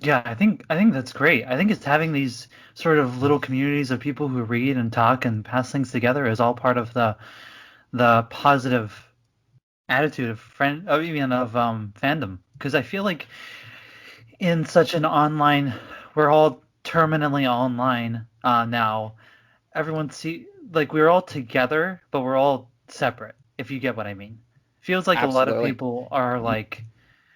Yeah, I think that's great. I think it's having these sort of little communities of people who read and talk and pass things together is all part of the positive attitude of even of fandom. Because I feel like in such an online, we're all terminally online now. Everyone see like we're all together, but we're all separate. If you get what I mean. Feels like a lot of Absolutely. people are N- like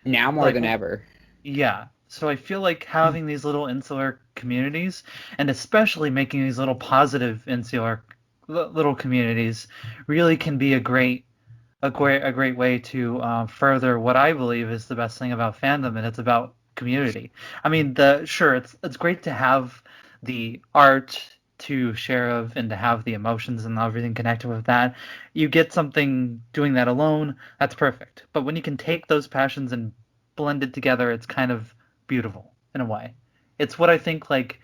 Now more like than ever. yeah. So I feel like having these little insular communities, and especially making these little positive insular little communities, really can be a great way to further what I believe is the best thing about fandom, and it's about community. I mean, the sure it's great to have the art to share of and to have the emotions and everything connected with that. You get something doing that alone, that's perfect. But when you can take those passions and blend it together, it's kind of beautiful in a way. It's what I think like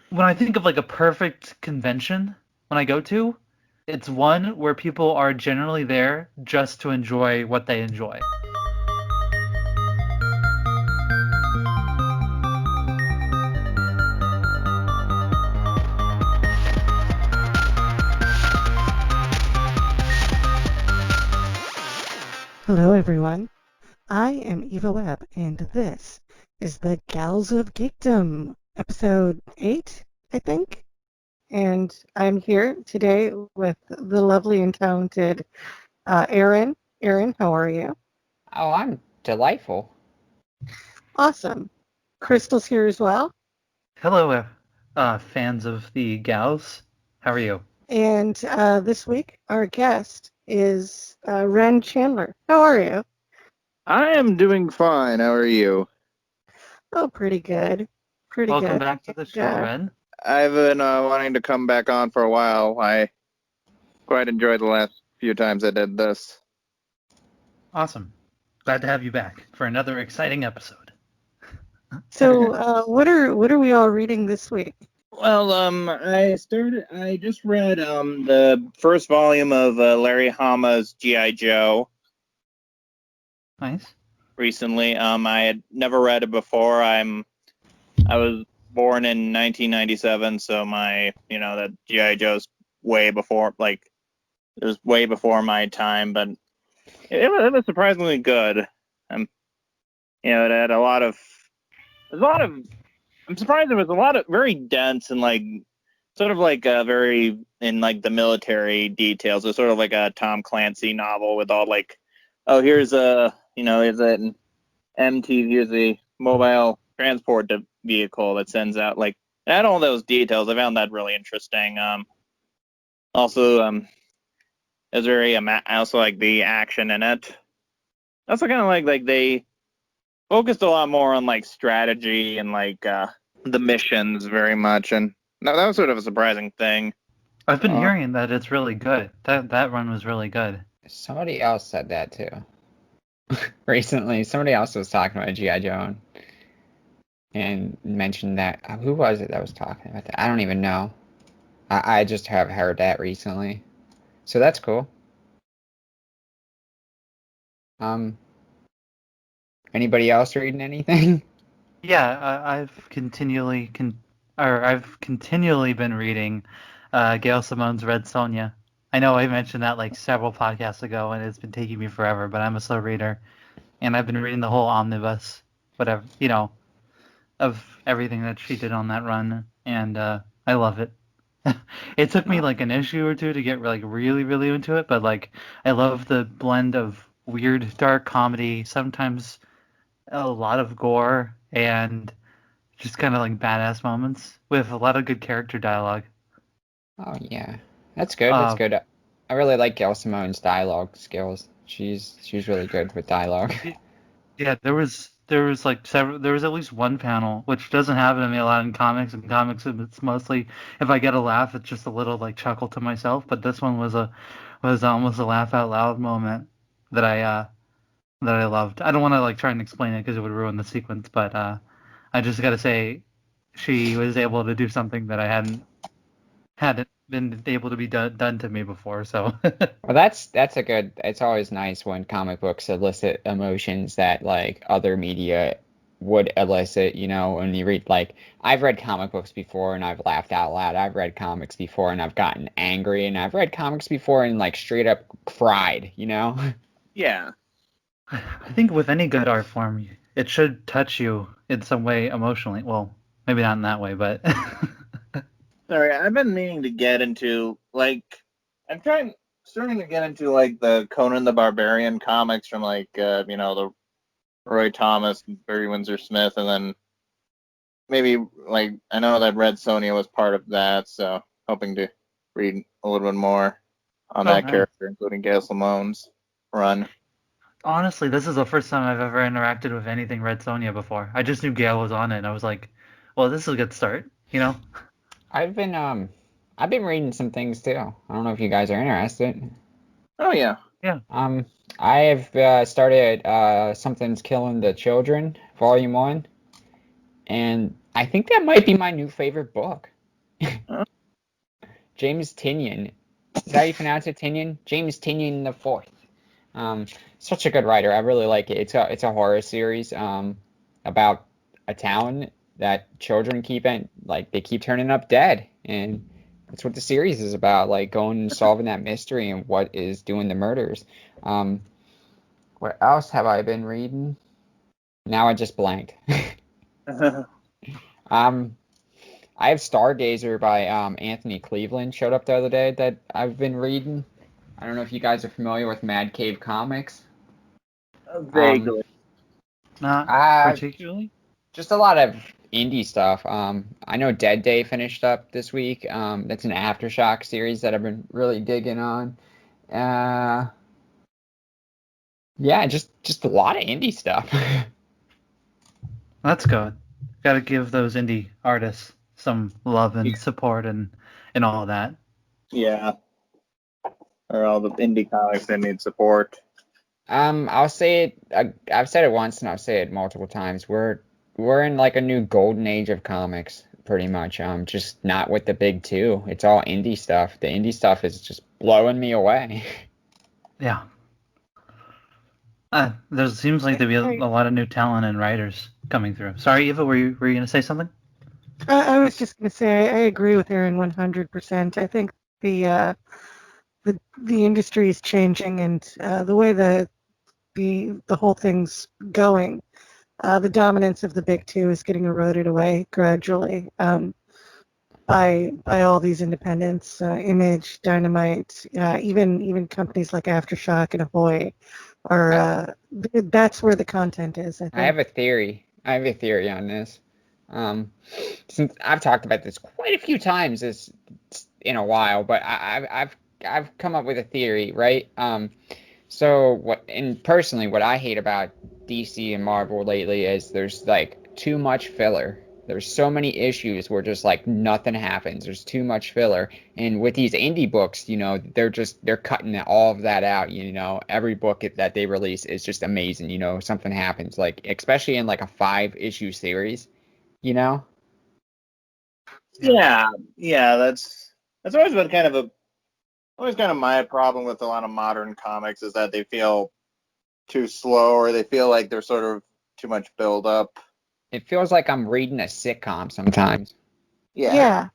when I think of like a perfect convention when I go to, it's one where people are generally there just to enjoy what they enjoy. Hello, everyone. I am Eva Webb, and this is the Gals of Geekdom, episode 8, I think. And I'm here today with the lovely and talented Erin. Erin, how are you? Oh, I'm delightful. Awesome. Crystal's here as well. Hello, fans of the gals. How are you? And this week, our guest is Ren Chandler. How are you? I am doing fine. How are you? Oh, pretty good. Pretty Welcome good. back to the And, show, Ren. I've been wanting to come back on for a while. I quite enjoyed the last few times I did this. Awesome. Glad to have you back for another exciting episode. so, what are we all reading this week? Well, I just read the first volume of Larry Hama's G.I. Joe Nice. recently. I had never read it before. I was born in 1997, so that G.I. Joe's way before, like, it was way before my time, but it was surprisingly good. Um, it had a lot of. I'm surprised there was a lot of very dense and like sort of like very in like the military details. It's sort of like a Tom Clancy novel with all like, oh, here's is an MT, here's a mobile transport vehicle that sends out like. I had all those details. I found that really interesting. Also, it's very I also like the action in it. I also kind of like they focused a lot more on like strategy and like the missions very much, and no, that was sort of a surprising thing. I've been Uh, hearing that it's really good. That run was really good. Somebody else said that too. Recently, somebody else was talking about G.I. Joe and mentioned that. Who was it that was talking about that? I don't even know. I just have heard that recently. So that's cool. Um, Anybody else reading anything? Yeah, I've continually been reading Gail Simone's Red Sonja. I know I mentioned that like several podcasts ago, and it's been taking me forever, but I'm a slow reader, and I've been reading the whole omnibus, whatever, of everything that she did on that run, and I love it. It took me Oh, like an issue or two to get like really, really into it, but like I love the blend of weird, dark comedy, sometimes a lot of gore, and just kind of like badass moments with a lot of good character dialogue. oh yeah, that's good. That's Uh, good. I really like Gail Simone's dialogue skills. She's really good with dialogue. yeah, there was like several. There was at least one panel which doesn't happen to me a lot in comics. In comics, it's mostly if I get a laugh, it's just a little like chuckle to myself. But this one was almost a laugh out loud moment that I loved. I don't want to like try and explain it because it would ruin the sequence, but I just gotta say she was able to do something that I hadn't been able to be done to me before. So Well, that's a good. It's always nice when comic books elicit emotions that like other media would elicit, when you read, like, I've read comic books before and I've laughed out loud. I've read comics before and I've gotten angry, and I've read comics before and, like, straight up cried, Yeah. I think with any good art form, it should touch you in some way emotionally. Well, maybe not in that way, but Sorry, I've been meaning to get into, like, starting to get into, like, the Conan the Barbarian comics from, like, the Roy Thomas, Barry Windsor Smith, and then maybe, like, I know that Red Sonja was part of that, so hoping to read a little bit more on that nice. character, including Gail Simone's run. Honestly, this is the first time I've ever interacted with anything Red Sonja before. I just knew Gale was on it, and I was like, well, this is a good start, I've been reading some things too. I don't know if you guys are interested. Oh, yeah. Yeah. I have started Something's Killing the Children, Volume 1, and I think that might be my new favorite book. Huh? James Tynion. Is that how you pronounce it, Tynion? James Tynion the Fourth. Such a good writer. I really like it. It's a horror series about a town that children they keep turning up dead, and that's what the series is about, like going and solving that mystery and what is doing the murders. What else have I been reading? Now I just blanked. I have Stargazer by Anthony Cleveland showed up the other day that I've been reading. I don't know if you guys are familiar with Mad Cave Comics. Vaguely. Not Uh, particularly. Just a lot of indie stuff. I know Dead Day finished up this week. That's an Aftershock series that I've been really digging on. Yeah, just a lot of indie stuff. That's good. Got to give those indie artists some love and support and all of that. Yeah. Or all the indie comics that need support. I'll say it. I've said it once and I'll say it multiple times. We're in like a new golden age of comics, pretty much. Just not with the big two. It's all indie stuff. The indie stuff is just blowing me away. Yeah. There seems like to be a lot of new talent and writers coming through. Sorry, Eva, were you going to say something? I was just going to say I agree with Aaron 100%. I think the industry is changing, and the way the whole thing's going, the dominance of the big two is getting eroded away gradually by all these independents, Image, Dynamite, even companies like Aftershock and Ahoy. That's where the content is, I think. I have a theory. On this. Since I've talked about this quite a few times in a while, but I've come up with a theory, right? So personally, what I hate about DC and Marvel lately is there's like too much filler. There's so many issues where just like nothing happens. There's too much filler. And with these indie books, they're cutting all of that out. Every book that they release is just amazing. Something happens, like especially in like a 5-issue series. Yeah, that's always been always kind of my problem with a lot of modern comics, is that they feel too slow, or they feel like they're sort of too much build up. It feels like I'm reading a sitcom sometimes. Yeah.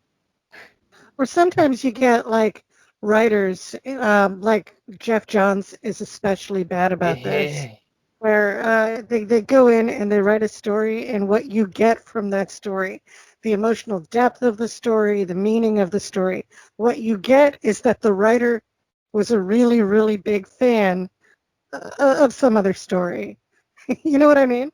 Or sometimes you get like writers, like Jeff Johns is especially bad about this, where they go in and they write a story, and what you get from that story, the emotional depth of the story, the meaning of the story, what you get is that the writer was a really, really big fan of some other story. You know what I mean?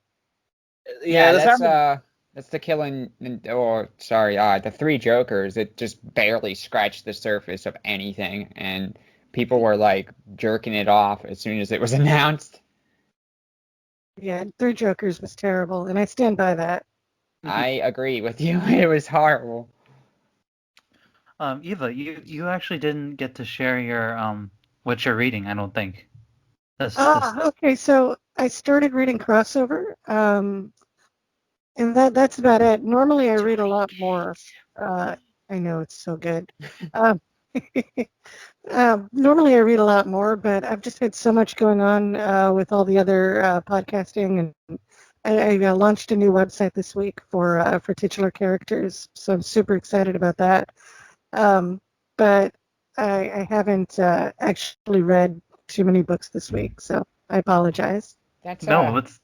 Yeah, that's the killing, or sorry, the Three Jokers. It just barely scratched the surface of anything, and people were like jerking it off as soon as it was announced. Yeah, Three Jokers was terrible, and I stand by that. I agree with you. It was horrible. Eva, you actually didn't get to share your what you're reading, I don't think. Okay, so I started reading crossover, and that's about it. Normally I read a lot more. I know it's so good. Um, Normally I read a lot more, but I've just had so much going on with all the other podcasting and I launched a new website this week for titular characters, so I'm super excited about that. But I haven't actually read too many books this week, so I apologize. That's No, I it's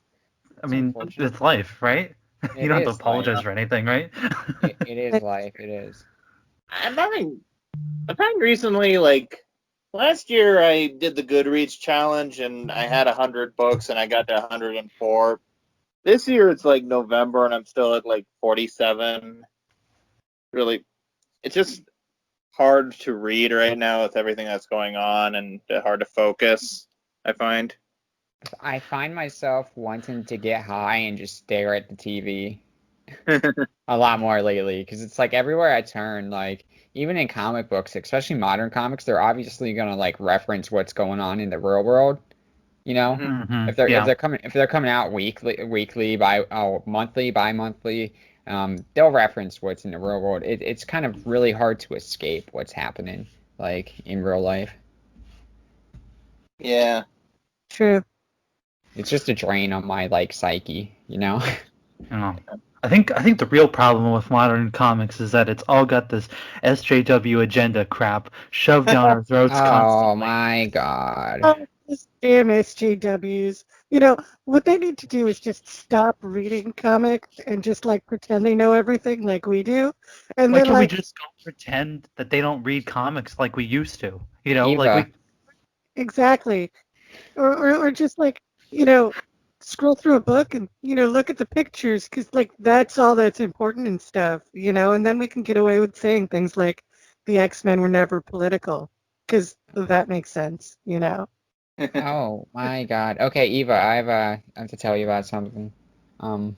mean, unfortunate. it's life, right? You It don't have to is life. apologize for anything, right? It is life. It is. I'm having recently, like last year, I did the Goodreads challenge and I had 100 books and I got to 104. This year it's like November and I'm still at like 47. Really, it's just hard to read right now with everything that's going on and hard to focus, I find. I find myself wanting to get high and just stare at the TV a lot more lately because it's like everywhere I turn, like even in comic books, especially modern comics, they're obviously gonna like reference what's going on in the real world. You know, Mhm. Hmm. if they're Yeah. if they're coming out weekly by monthly by monthly, they'll reference what's in the real world. It's kind of really hard to escape what's happening like in real life. Yeah. True. It's just a drain on my like psyche, you know. Oh. I think the real problem with modern comics is that it's all got this SJW agenda crap shoved down our throats Oh constantly. my God. Oh, these damn SJWs. You know, what they need to do is just stop reading comics and just like pretend they know everything like we do. And Why then can't we like just go pretend that they don't read comics like we used to? You know, like Eva, we. exactly. Or just like, you know, scroll through a book and, look at the pictures because like that's all that's important and stuff, and then we can get away with saying things like the X-Men were never political because that makes sense. oh my God. Okay, Eva, I have to tell you about something. Um,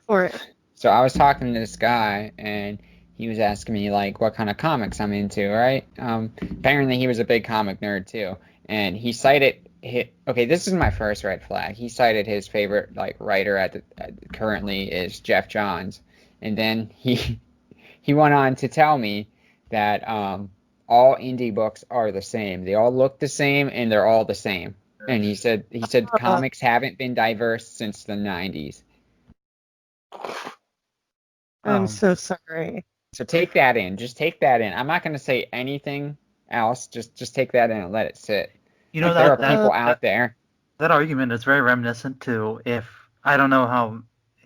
For it. so I was talking to this guy and he was asking me like what kind of comics I'm into, right? Apparently he was a big comic nerd too, and he cited okay, this is my first red flag. He cited his favorite like writer currently is Jeff Johns, and then he went on to tell me that all indie books are the same. They all look the same and they're all the same. And he said Uh, comics haven't been diverse since the 90s. I'm Um, so sorry. So take that in. Just take that in. I'm not going to say anything else. Just take that in and let it sit. you know Like there are that that people that out there. that argument is very reminiscent to, if I don't know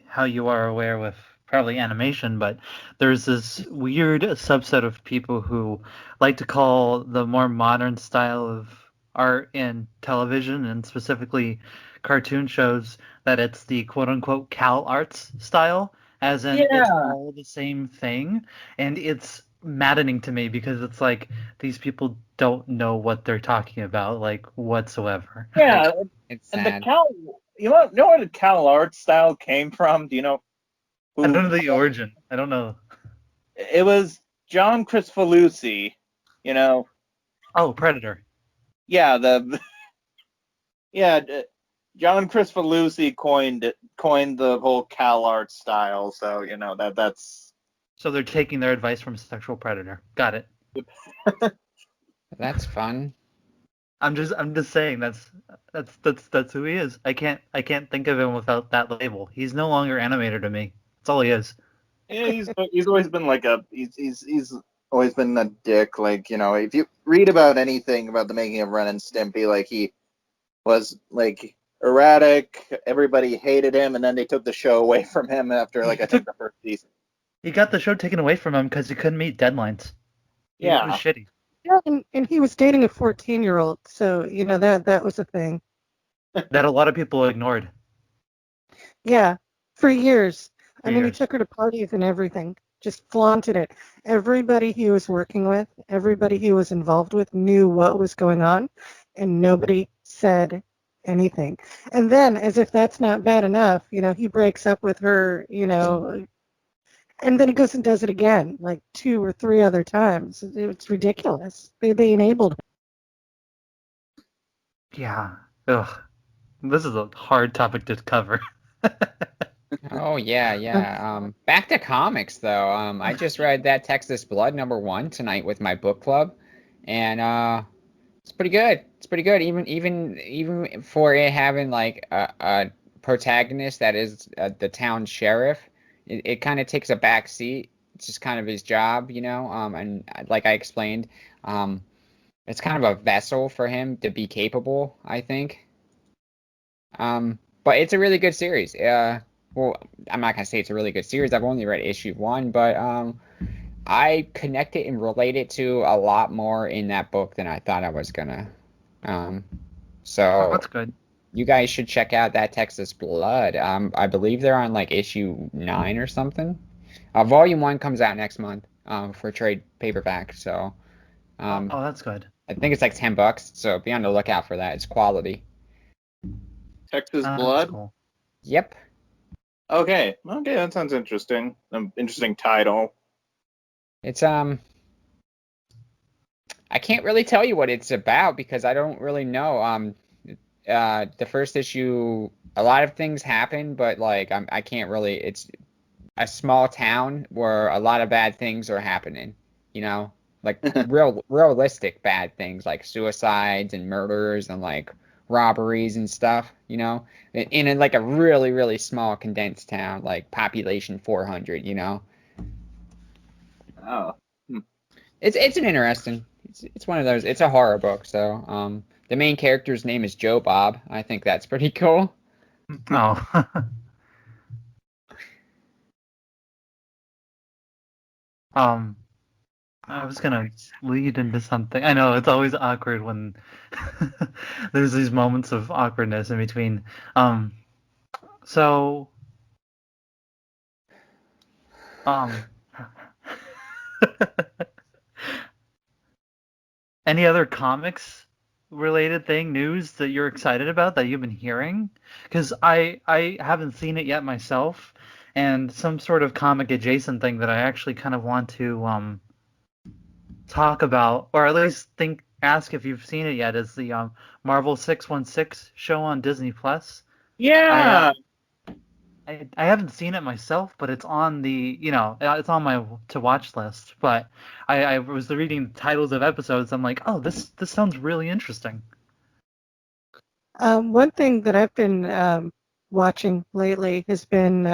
how you are aware with probably animation, but there's this weird subset of people who like to call the more modern style of art in television and specifically cartoon shows that it's the quote unquote Cal Arts style, as in it's Yeah. all the same thing, and it's maddening to me because it's like these people don't know what they're talking about like whatsoever. It, Yeah. it's And the sad. Know where the Cal art style came from? Do you know I don't who? know the origin. I don't know. It was John Crispolucci. You know, Oh, Predator. yeah, yeah, John Crispolucci coined the whole Cal art style. So that's So they're taking their advice from Sexual Predator. Got it. That's fun. I'm just saying that's who he is. I can't think of him without that label. He's no longer animator to me. That's all he is. yeah. He's always been like he's always been a dick. Like if you read about anything about the making of Ren and Stimpy, like he was like erratic. Everybody hated him, and then they took the show away from him after He like I think took the first season. he got the show taken away from him because he couldn't meet deadlines. He was Yeah, shitty. Yeah, and he was dating a 14-year-old, so that was a thing. That a lot of people ignored Yeah, for years. for I mean, he years. took her to parties and everything, just flaunted it. Everybody he was working with, everybody he was involved with knew what was going on, and nobody said anything. And then, as if that's not bad enough, he breaks up with her, and then he goes and does it again, like 2 or 3 other times. It's ridiculous. They enabled Yeah. Ugh. This is a hard topic to cover. Oh yeah, him. yeah. Back to comics though. I just read that Texas Blood #1 tonight with my book club, and it's pretty good. It's pretty good, even for it having like a protagonist that is the town sheriff, it kind of takes a back seat. It's just kind of his job, and like I explained, it's kind of a vessel for him to be capable, I think. But it's a really good series. Well, I'm not gonna say it's a really good series. I've only read issue 1, but I connected and related to a lot more in that book than I thought I was gonna. Um, Oh, so that's good. you guys should check out that Texas Blood. I believe they're on like issue 9 or something. Volume 1 comes out next month for trade paperback. So Oh, that's good. I think it's like $10. So be on the lookout for that. It's quality. Texas That's Blood. cool. Yep. Okay, that sounds interesting. Interesting title. It's I can't really tell you what it's about because I don't really know. The first issue, a lot of things happen, but like I can't really. It's a small town where a lot of bad things are happening. Like realistic bad things like suicides and murders and like robberies and stuff. In like a really really small condensed town, like population 400. Oh. It's an interesting. It's one of those. It's a horror book, so the main character's name is Joe Bob. I think that's pretty cool. Oh. I was gonna lead into something. I know it's always awkward when there's these moments of awkwardness in between. So, um, any other comics related news that you're excited about that you've been hearing? Because I haven't seen it yet myself, and some sort of comic adjacent thing that I actually kind of want to talk about, or at least ask if you've seen it yet, is the Marvel 616 show on Disney Plus. Yeah. I haven't seen it myself, but it's on it's on my to watch list. But I was reading the titles of episodes. I'm like, oh, this sounds really interesting. One thing that I've been watching lately has been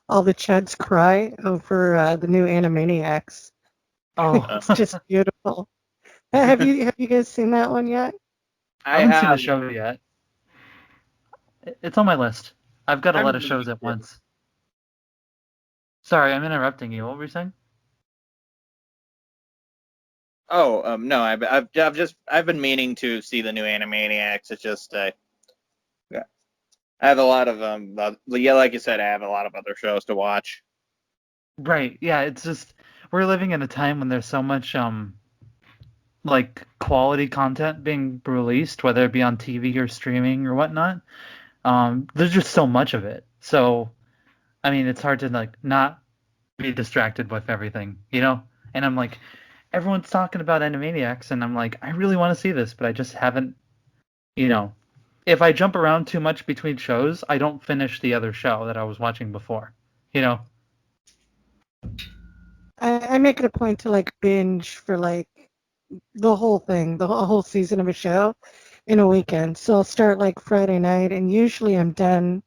all the Chuds cry over the new Animaniacs. Oh, It's just beautiful. Have you guys seen that one yet? I haven't seen the show yet. It's on my list. I've got a lot of shows at once. Sorry, I'm interrupting you. What were you saying? Oh, no, I've been meaning to see the new Animaniacs. It's just yeah, I have a lot of yeah, like you said, I have a lot of other shows to watch. Right. Yeah. It's just we're living in a time when there's so much like quality content being released, whether it be on TV or streaming or whatnot. There's just so much of it. So I mean, it's hard to like not be distracted with everything, And I'm like, everyone's talking about Animaniacs, and I'm like, I really want to see this, but I just haven't, If I jump around too much between shows, I don't finish the other show that I was watching before, I make it a point to like binge for like the whole thing, the whole season of a show in a weekend. So I'll start like Friday night, and usually I'm done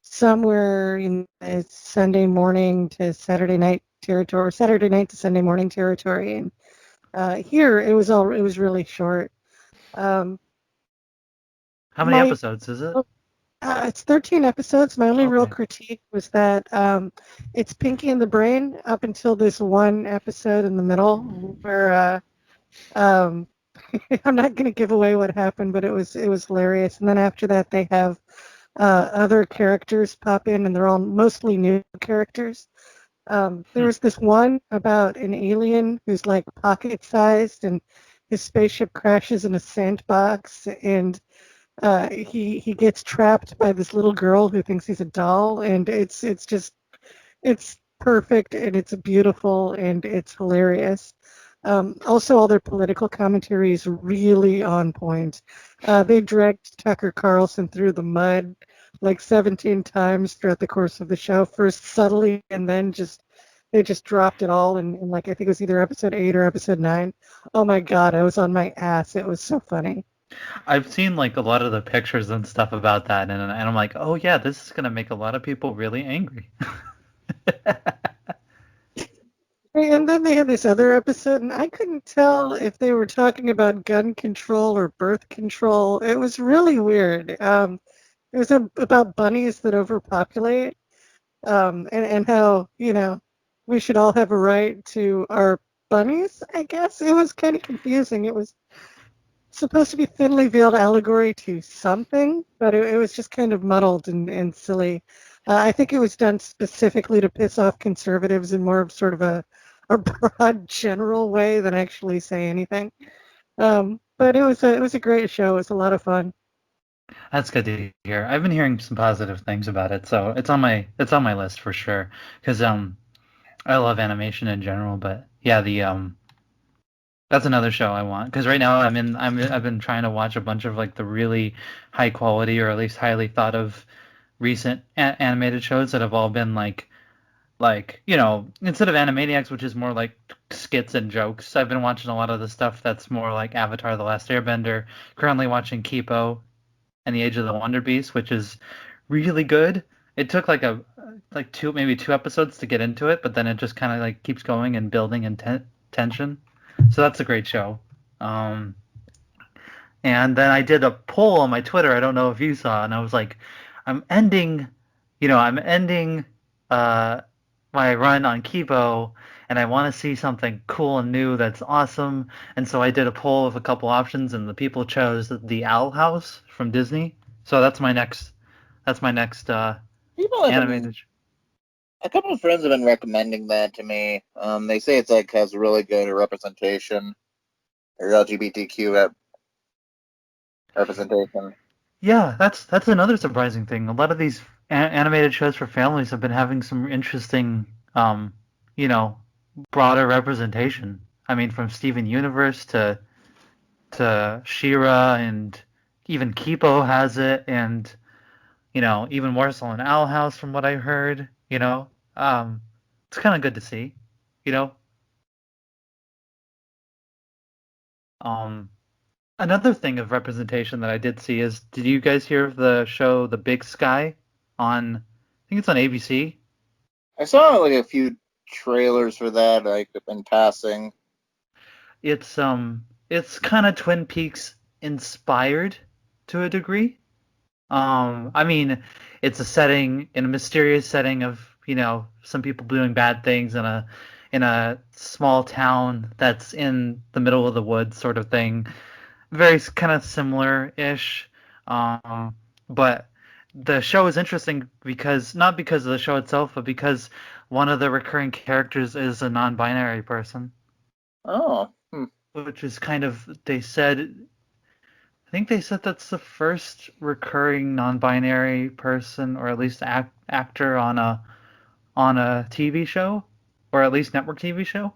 somewhere in the Sunday morning to Saturday night territory, or Saturday night to Sunday morning territory. And here it was really short. How many My episodes is it? It's 13 episodes. My only real Okay. critique was that it's Pinky and the Brain up until this one episode in the middle where um, I'm not going to give away what happened, but it was hilarious. And then after that, they have other characters pop in, and they're all mostly new characters. There was this one about an alien who's like pocket-sized, and his spaceship crashes in a sandbox, and he gets trapped by this little girl who thinks he's a doll, and it's perfect, and it's beautiful, and it's hilarious. Also, all their political commentary is really on point. They dragged Tucker Carlson through the mud like 17 times throughout the course of the show. First subtly, and then they just dropped it all in like I think it was either episode 8 or episode 9. Oh my God, I was on my ass. It was so funny. I've seen like a lot of the pictures and stuff about that, and I'm like, oh yeah, this is gonna make a lot of people really angry. And then they had this other episode, and I couldn't tell if they were talking about gun control or birth control. It was really weird. It was about bunnies that overpopulate, and how, we should all have a right to our bunnies, I guess. It was kind of confusing. It was supposed to be thinly veiled allegory to something, but it was just kind of muddled and silly. I think it was done specifically to piss off conservatives in more of sort of a broad, general way than actually say anything. But it was a great show. It was a lot of fun. That's good to hear. I've been hearing some positive things about it, so it's on my list for sure. Because I love animation in general, but yeah, the that's another show I want. Because right now I've been trying to watch a bunch of like the really high quality or at least highly thought of recent animated shows that have all been like instead of Animaniacs, which is more like skits and jokes. I've been watching a lot of the stuff that's more like Avatar: The Last Airbender. Currently watching Kipo and the Age of the Wonder Beast, which is really good. It took like maybe two episodes to get into it, but then it just kind of like keeps going and building in tension. So that's a great show. Um, and then I did a poll on my Twitter. I don't know if you saw, and I was like, I'm ending, I'm ending uh, my run on Kibo, and I want to see something cool and new that's awesome. And so I did a poll of a couple options, and the people chose the Owl House from Disney. So that's my next. That's my next People have been, animated. a couple of friends have been recommending that to me. They say it's like has really good representation or LGBTQ representation. Yeah, that's another surprising thing. A lot of these animated shows for families have been having some interesting, you know, broader representation. I mean, from Steven Universe to She-Ra, and even Kipo has it, and even more so in Owl House from what I heard. It's kind of good to see. You know, um, Another thing of representation that I did see is, did you guys hear of the show The Big Sky on? I think it's on ABC. I saw like a few trailers for that, like in passing. It's kind of Twin Peaks inspired to a degree. I mean, it's a setting in a mysterious setting of, some people doing bad things in a small town that's in the middle of the woods sort of thing. Very kind of similar-ish. But the show is interesting because not because of the show itself, but because one of the recurring characters is a non-binary person, Oh, which is kind of I think they said that's the first recurring non-binary person, or at least actor on a TV show, or at least network TV show.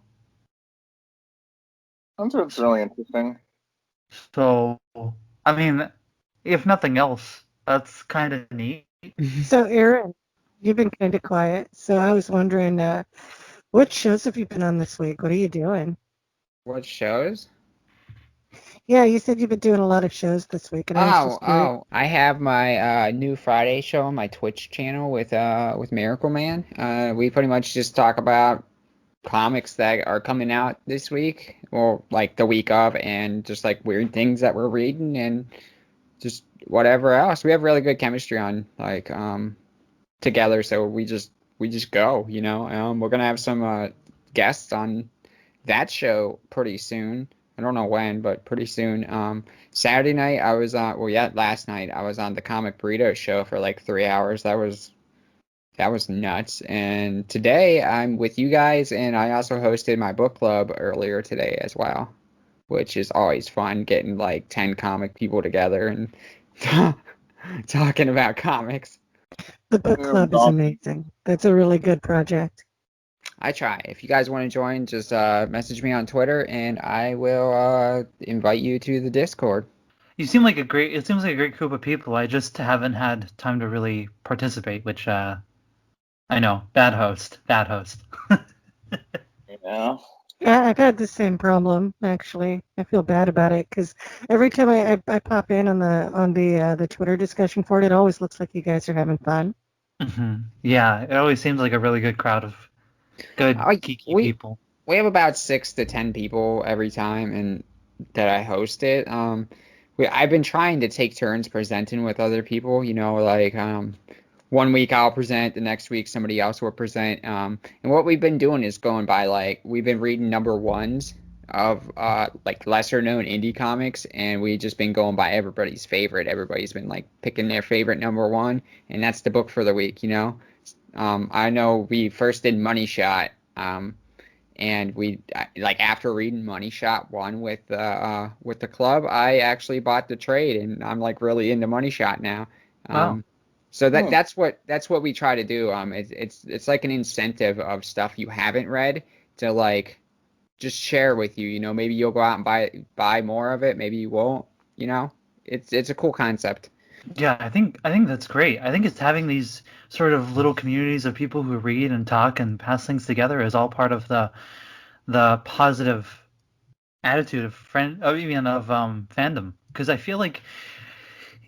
that's really interesting. So, I mean, if nothing else, that's kind of neat. So, Aaron, you've been kind of quiet. So I was wondering, what shows have you been on this week? What are you doing? What shows? Yeah, you said you've been doing a lot of shows this week, and I was just curious. I have my new Friday show on my Twitch channel with Miracle Man. We pretty much just talk about comics that are coming out this week, or like the week of, and just like weird things that we're reading and just whatever else. We have really good chemistry on together, so we just go, We're gonna have some guests on that show pretty soon. I don't know when, but pretty soon. Saturday night I was on, well, yeah, last night I was on the Comic Burrito show for like 3 hours. That was nuts. And today I'm with you guys, and I also hosted my book club earlier today as well, which is always fun, getting like 10 comic people together and talking about comics. The book club is amazing. That's a really good project. I try. If you guys want to join, just message me on Twitter, and I will invite you to the Discord. It seems like a great group of people. I just haven't had time to really participate, which I know, bad host. Yeah. Yeah, I've had the same problem actually. I feel bad about it because every time I pop in on the Twitter discussion for it, it always looks like you guys are having fun. Yeah, it always seems like a really good crowd of good Like geeky we people. we have about 6 to 10 people every time, and that I host it. I've been trying to take turns presenting with other people. Like one week I'll present, the next week somebody else will present. And what we've been doing is going by like we've been reading number ones of like lesser known indie comics, and we've just been going by everybody's favorite. Everybody's been like picking their favorite number one, and that's the book for the week. I know we first did Money Shot. And like after reading Money Shot one with the club, I actually bought the trade, and I'm like really into Money Shot now. Wow. So Hmm. that's what we try to do. It's like an incentive of stuff you haven't read to like just share with you. Maybe you'll go out and buy more of it. Maybe you won't. It's a cool concept. Yeah, I think that's great. I think it's having these sort of little communities of people who read and talk and pass things together is all part of the positive attitude of even of fandom. Because I feel like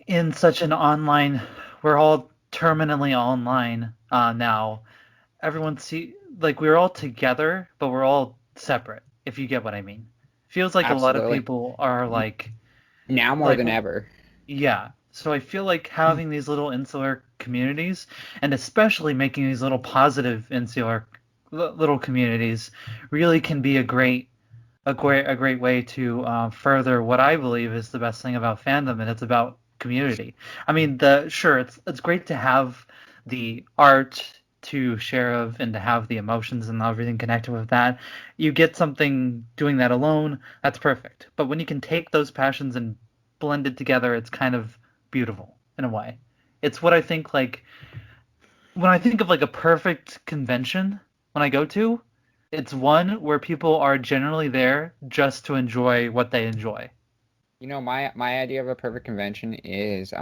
in such an online, we're all terminally online now. Everyone see like we're all together, but we're all separate. If you get what I mean. Feels like a lot of Absolutely. people are Now more like than ever. yeah. So I feel like having these little insular communities, and especially making these little positive insular little communities, really can be a great way to further what I believe is the best thing about fandom, and it's about community. I mean, sure, it's great to have the art to share of and to have the emotions and everything connected with that. You get something doing that alone, that's perfect. But when you can take those passions and blend it together, it's kind of beautiful in a way. It's what I think like when I think of like a perfect convention when I go to, it's one where people are generally there just to enjoy what they enjoy. My idea of a perfect convention is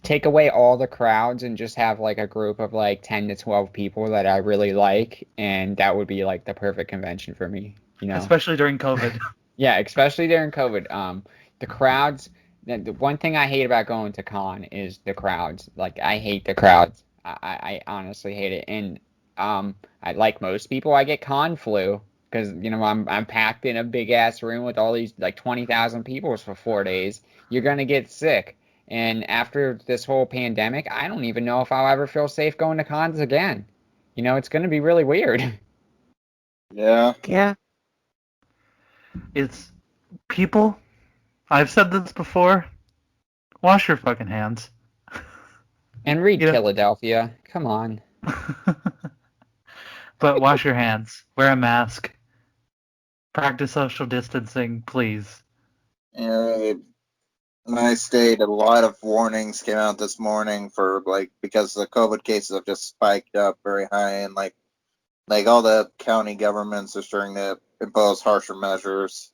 take away all the crowds and just have like a group of like 10 to 12 people that I really like, and that would be like the perfect convention for me. Especially during COVID. Yeah, especially during COVID. The crowds, the one thing I hate about going to con is the crowds. Like I hate the crowds. I honestly hate it. And I like most people, I get con flu because I'm packed in a big ass room with all these like 20,000 people for 4 days. You're gonna get sick. And after this whole pandemic, I don't even know if I'll ever feel safe going to cons again. It's gonna be really weird. Yeah. Yeah. It's people. I've said this before. Wash your fucking hands. And read You Philadelphia. Come on. know, but wash your hands. Wear a mask. Practice social distancing, please. Yeah. My state, a lot of warnings came out this morning for like because the COVID cases have just spiked up very high, and like all the county governments are starting to impose harsher measures.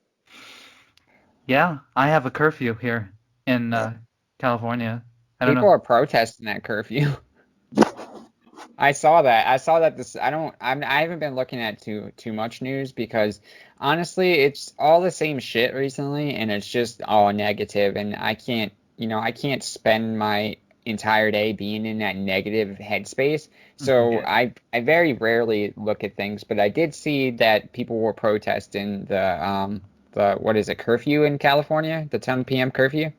Yeah, I have a curfew here in Yeah. California. I don't People know. are protesting that curfew. I saw that. I saw that this I haven't been looking at too much news because honestly, it's all the same shit recently, and it's just all negative, and I can't spend my entire day being in that negative headspace. Mhm. So I very rarely look at things, but I did see that people were protesting the what is it, curfew in California, the 10 p.m. curfew.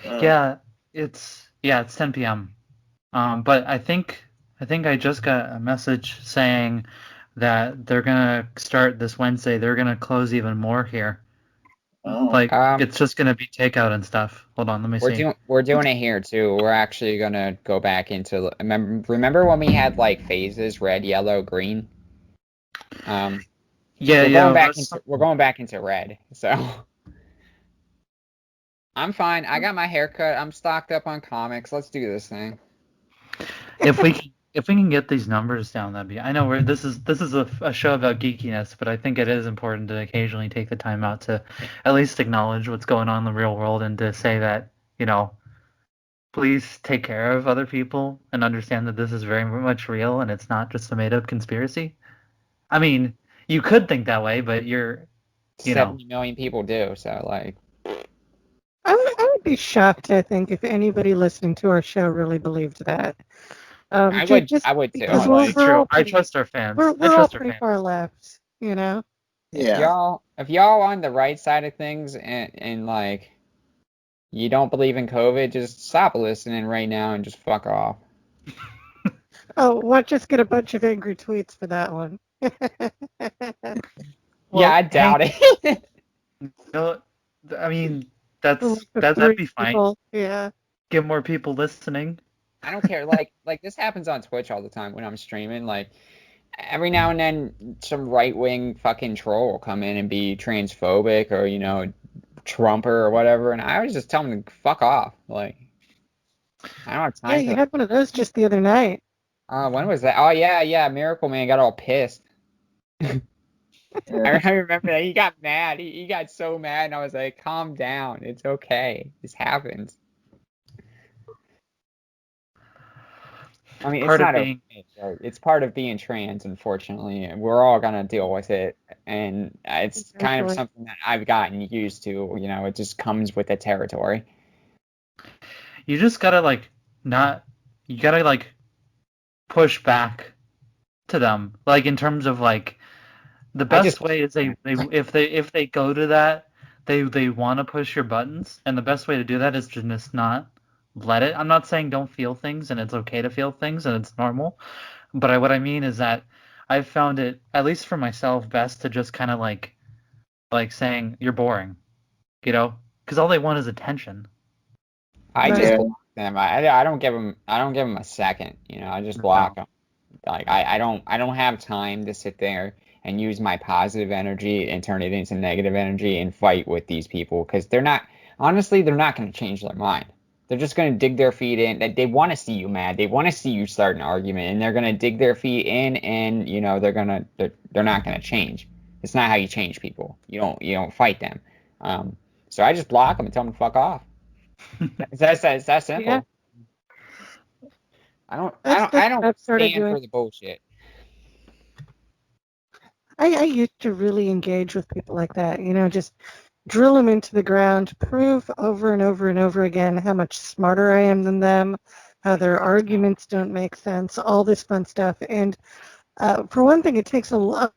Uh, Yeah, it's 10 p.m. But I think I just got a message saying that they're gonna start this Wednesday. They're gonna close even more here. oh. Like Um, it's just gonna be takeout and stuff. Hold on, let me We're see. doing it here too. We're actually gonna go back into remember when we had like phases, red, yellow, green. Um, Yeah, we're yeah, going it back was into we're something. going back into red. So I'm fine. I got my hair cut. I'm stocked up on comics. Let's do this thing. If we can get these numbers down, that'd be. I know this is a show about geekiness, but I think it is important to occasionally take the time out to at least acknowledge what's going on in the real world and to say that, please take care of other people and understand that this is very much real and it's not just a made up conspiracy. I mean, You could think that way, but you're, you know, 70 million people do, so like. I would be shocked, I think, if anybody listening to our show really believed that. I would Just too. because well, it's we're true. all I pretty, trust our fans. I we're all trust our pretty fans. far left, you know. Yeah. If y'all on the right side of things and like you don't believe in COVID, just stop listening right now and just fuck off. Oh, what? Just get a bunch of angry tweets for that one. Yeah, Well, I hey, doubt it. no, I mean, Like the that'd three be fine. people, yeah. Get more people listening. I don't care. Like this happens on Twitch all the time when I'm streaming. Like every now and then, some right wing fucking troll will come in and be transphobic or Trumper or whatever, and I always just tell them to fuck off. Like I don't have Yeah, time for you that. had one of those just the other night. When was that? Oh yeah, Miracle Man got all pissed. I remember that he got mad. He got so mad, and I was like, "Calm down. It's okay. This happens." I mean, it's Part of not being, okay. Right? It's part of being trans, unfortunately, and we're all gonna deal with it. And it's kind of Eventually. something that I've gotten used to. It just comes with the territory. you just gotta like not, you gotta like push back to them, like in terms of like the I just best way is if they go to that, they want to push your buttons, and the best way to do that is to just not let it. I'm not saying don't feel things, and it's okay to feel things, and it's normal. But what I mean is that I've found it, at least for myself, best to just kind of like saying you're boring, because all they want is attention. I Right. just Yeah. block them. I don't give them a second. I just block No. them. Like I don't have time to sit there and use my positive energy and turn it into negative energy and fight with these people because they're not going to change their mind. They're just going to dig their feet in. They want to see you mad. They want to see you start an argument, and they're going to dig their feet in, and they're not going to change. It's not how you change people. You don't fight them. So I just block them and tell them to fuck off. It's that Yeah, simple. I don't I that's don't I what don't I've started stand doing. for the bullshit. I used to really engage with people like that, just drill them into the ground, prove over and over and over again how much smarter I am than them, how their arguments don't make sense, all this fun stuff. And for one thing, it takes a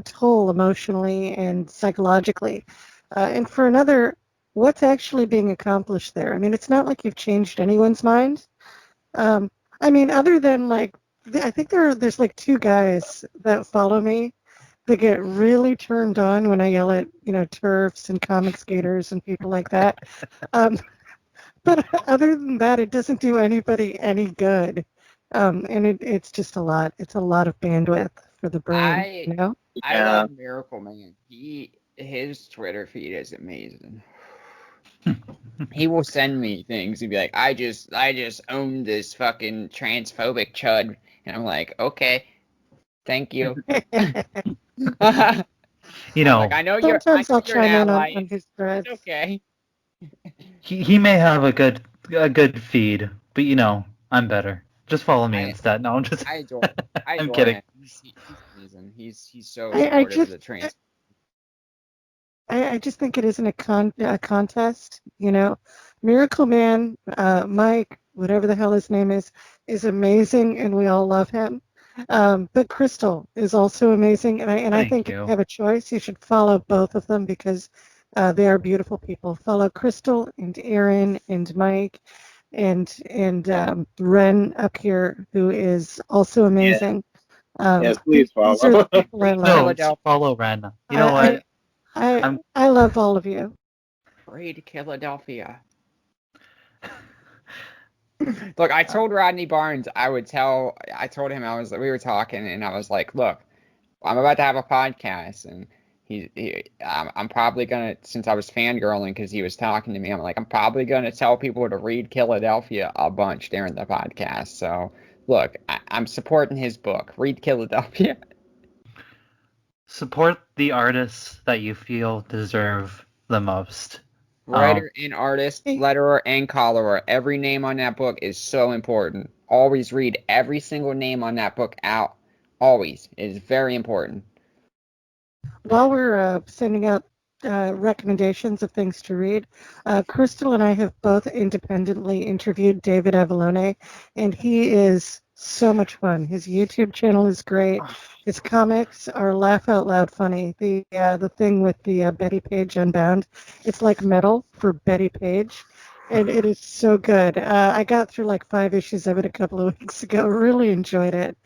toll emotionally and psychologically. And for another, what's actually being accomplished there? I mean, it's not like you've changed anyone's mind. I mean, other than like, I think there's like two guys that follow me that get really turned on when I yell at, turfs and comic skaters and people like that. Um, but other than that, it doesn't do anybody any good. And it's just a lot. It's a lot of bandwidth for the brain, I I Yeah. love Miracle Man. His Twitter feed is amazing. He will send me things and be like, I just own this fucking transphobic chud, and I'm like, okay, thank you. I'm You like, know, I Sometimes know I'll you're an chime in ally. on his It's threads. okay. he may have a good feed, but I'm better. Just follow me I instead. No, I'm just I adore I I'm adore kidding. him. He's amazing. He's so I, I supportive of just the trans. I just think it isn't a contest, Miracle Man, Mike, whatever the hell his name is amazing, and we all love him. But Crystal is also amazing, and I Thank think if you you. have a choice, you should follow both of them because they are beautiful people. Follow Crystal and Aaron and Mike and Ren up here, who is also Yeah. amazing. Yes, please These are the follow. people I Free to love. No, Philadelphia. follow Ren. You know I what? I I, I'm I love all of you. Free to Philadelphia. Look, I told Rodney Barnes I told him we were talking and I was like, look, I'm about to have a podcast and I'm probably gonna, since I was fangirling because he was talking to me, I'm like, I'm probably gonna tell people to read Philadelphia a bunch during the podcast. So look, I'm supporting his book. Read Philadelphia. support the artists that you feel deserve the most. Writer and artist, Hey, letterer and colorer. Every name on that book is so important. Always read every single name on that book out. Always. It is very important. While we're sending out recommendations of things to read, Crystal and I have both independently interviewed David Avalone, and he is so much fun. His YouTube channel is great. His comics are laugh out loud funny. The thing with the Betty Page Unbound, it's like metal for Betty Page, and it is so good. I got through like 5 issues of it a couple of weeks ago. Really enjoyed it.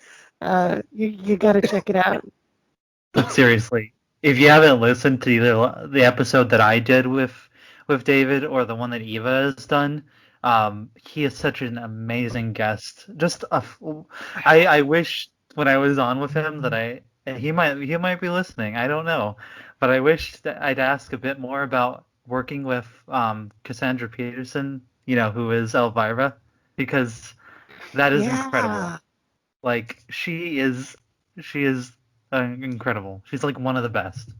You got to check it out. But seriously, if you haven't listened to either the episode that I did with David or the one that Eva has done, he is such an amazing guest. I wish when I was on with him that he might be listening. I don't know, but I wish that I'd ask a bit more about working with Cassandra Peterson, who is Elvira, because that is incredible. Yeah. Like she is incredible. She's like one of the best.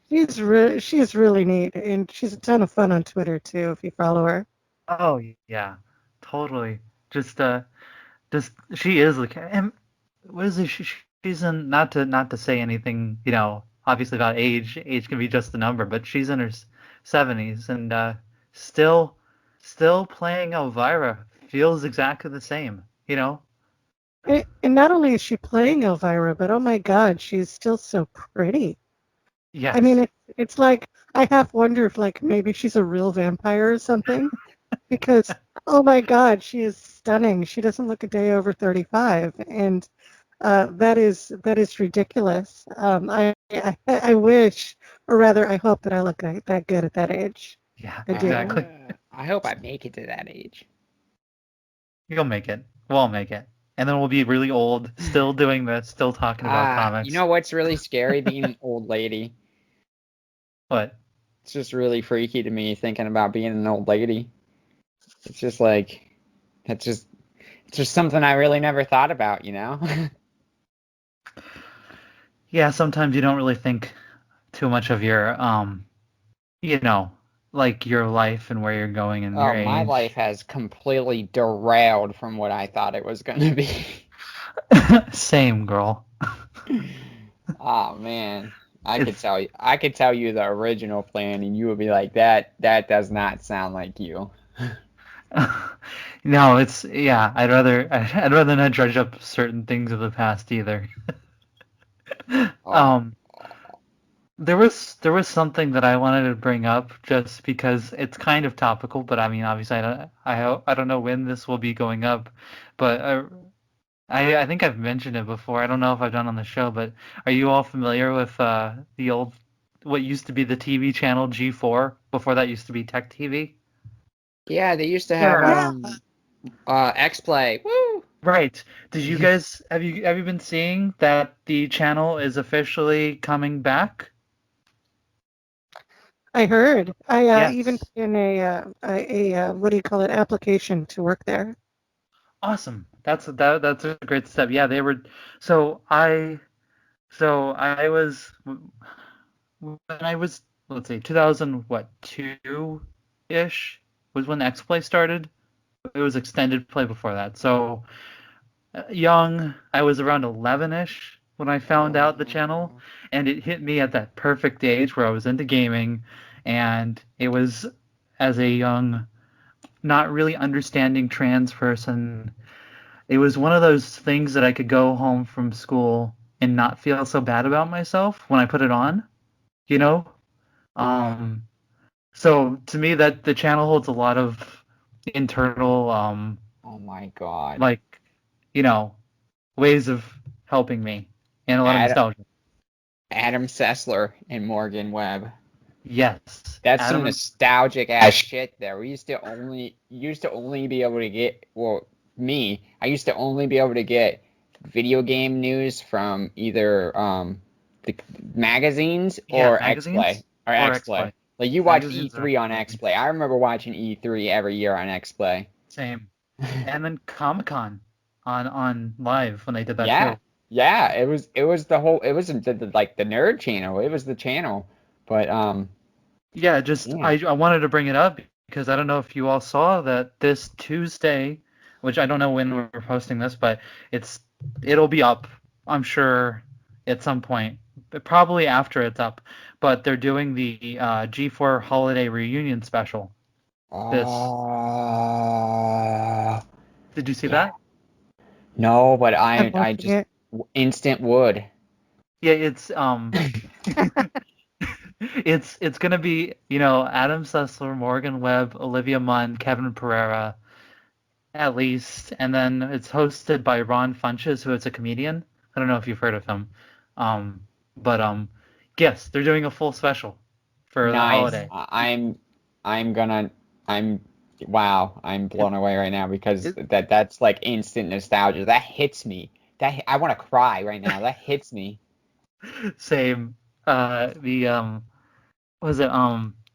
She's really neat, and she's a ton of fun on Twitter too. If you follow her. Oh yeah, totally. Just she is like, and what is it? She's in, not to say anything, obviously about age. Age can be just a number, but she's in her 70s and still playing Elvira feels exactly the same. And not only is she playing Elvira, but oh my God, she's still so pretty. I mean, Yes. it's like I half wonder if like maybe she's a real vampire or something, because oh my God, she is stunning. She doesn't look a day over 35, and that is ridiculous. I wish, or rather, I hope that I look that good at that age. Yeah, I do. exactly. I hope I make it to that age. You'll make it. We'll make it. And then we'll be really old, still doing this, still talking about You comics. know what's really scary? Being an old lady. But It's just really freaky to me thinking about being an old lady. It's just like, it's just something I really never thought about, yeah, sometimes you don't really think too much of your you know, like your life and where you're going and your Oh, my life age. has completely derailed from what I thought it was going to be. Same, girl. Oh man, It's I could tell you the original plan, and you would be like, that does not sound like you. no, it's yeah, I'd rather not dredge up certain things of the past either. Oh, Um there was something that I wanted to bring up just because it's kind of topical, but I mean obviously I don't know when this will be going up, but I think I've mentioned it before. I don't know if I've done on the show, but are you all familiar with the old what used to be the TV channel G4 before that used to be Tech TV? yeah, they used to have Yeah. X-Play. Woo! Right. Did you guys have you been seeing that the channel is officially coming back? I heard. I even Yes. put in a what do you call it, application to work there. Awesome. That's a great step. Yeah, they were so I was when I was, let's see, 2000 what, 2-ish was when X Play started. It was extended play before that. So young, I was around 11-ish when I found out the channel, Oh, and it hit me at that perfect age where I was into gaming, and it was as a young, not really understanding trans person. It was one of those things that I could go home from school and not feel so bad about myself when I put it on, you know? Um, so to me that the channel holds a lot of internal oh my God. like, you know, ways of helping me and a lot of Adam, nostalgia. Adam Sessler and Morgan Webb. Yes. That's some Adam. nostalgic ass shit there. We used to only be able to get, well, I used to only be able to get video game news from either the magazines Yeah, or magazines or X Play. X-Play. Like you watch Magazines or E3 on X-Play. X Play. I remember watching E3 every year on X Play. Same. And then Comic-Con on live when they did that Yeah, too. yeah. It was the whole. It wasn't like the nerd channel. It was the channel. But Yeah, just yeah. I wanted to bring it up because I don't know if you all saw that this Tuesday, which I don't know when we're posting this, but it'll be up, I'm sure, at some point, but probably after it's up. But they're doing the G4 Holiday Reunion special. Did you see Yeah. that? No, but I'm I watching just it. instant would. Yeah, it's it's gonna be, Adam Sessler, Morgan Webb, Olivia Munn, Kevin Pereira, at least, and then it's hosted by Ron Funches, who is a comedian. I don't know if you've heard of him. But yes, they're doing a full special for the Nice. holiday. I'm gonna I'm wow, I'm It, blown away right now because it that's like instant nostalgia. That hits me. I want to cry right now. That hits me. same. The was it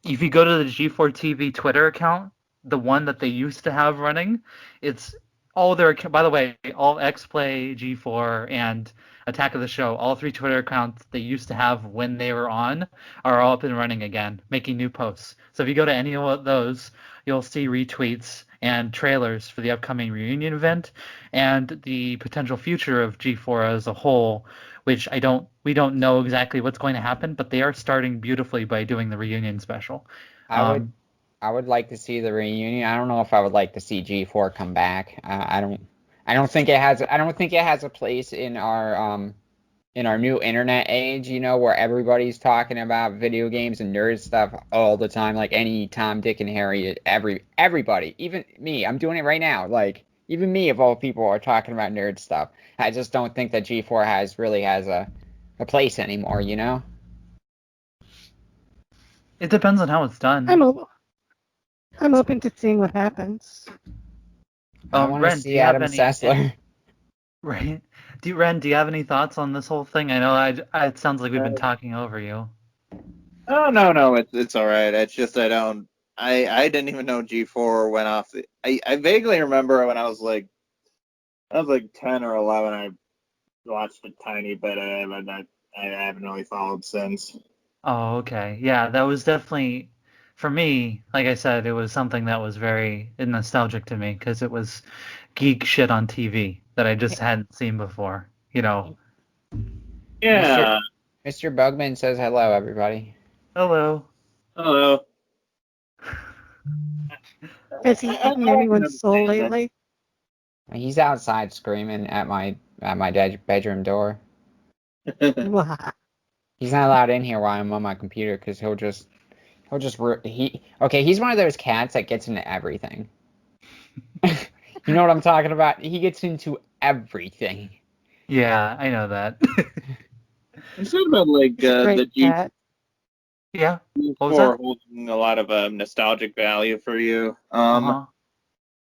if you go to the G4 TV Twitter account, the one that they used to have running, it's all their, by the way, all XPlay, G4, and Attack of the Show, all three Twitter accounts they used to have when they were on are all up and running again, making new posts. So if you go to any of those, you'll see retweets and trailers for the upcoming reunion event and the potential future of G4 as a whole, which we don't know exactly what's going to happen, but they are starting beautifully by doing the reunion special. I would Um, I would like to see the reunion. I don't know if I would like to see G4 come back. I don't think it has a place in our new internet age, where everybody's talking about video games and nerd stuff all the time, like any Tom, Dick, and Harry, everybody, even me, I'm doing it right now. Like even me, of all people, are talking about nerd stuff. I just don't think that G4 really has a place anymore. it depends on how it's done. I'm o- I'm open to seeing what happens. I want to Ren, do see you have Adam any Sessler. right? Do you have any thoughts on this whole thing? I know it sounds like we've been talking over you. Oh no, it's all right. It's just I didn't even know G4 went off. I vaguely remember when I was like 10 or 11. I watched a tiny bit of it, but I haven't really followed since. Oh, okay. Yeah, that was definitely, for me, like I said, it was something that was very nostalgic to me because it was geek shit on TV that I just hadn't seen before. Mr. Yeah. Mr. Bugman says hello, everybody. Hello. Hello. Has he I eaten can anyone's soul understand lately? He's outside screaming at my bedroom door. that. Wah. He's not allowed in here while I'm on my computer because he's one of those cats that gets into everything. You know what I'm talking about? He gets into everything. Yeah, I know that. You said about like He's a great the cat. Yeah. What was G4 that? holding a lot of nostalgic value for you. Uh-huh.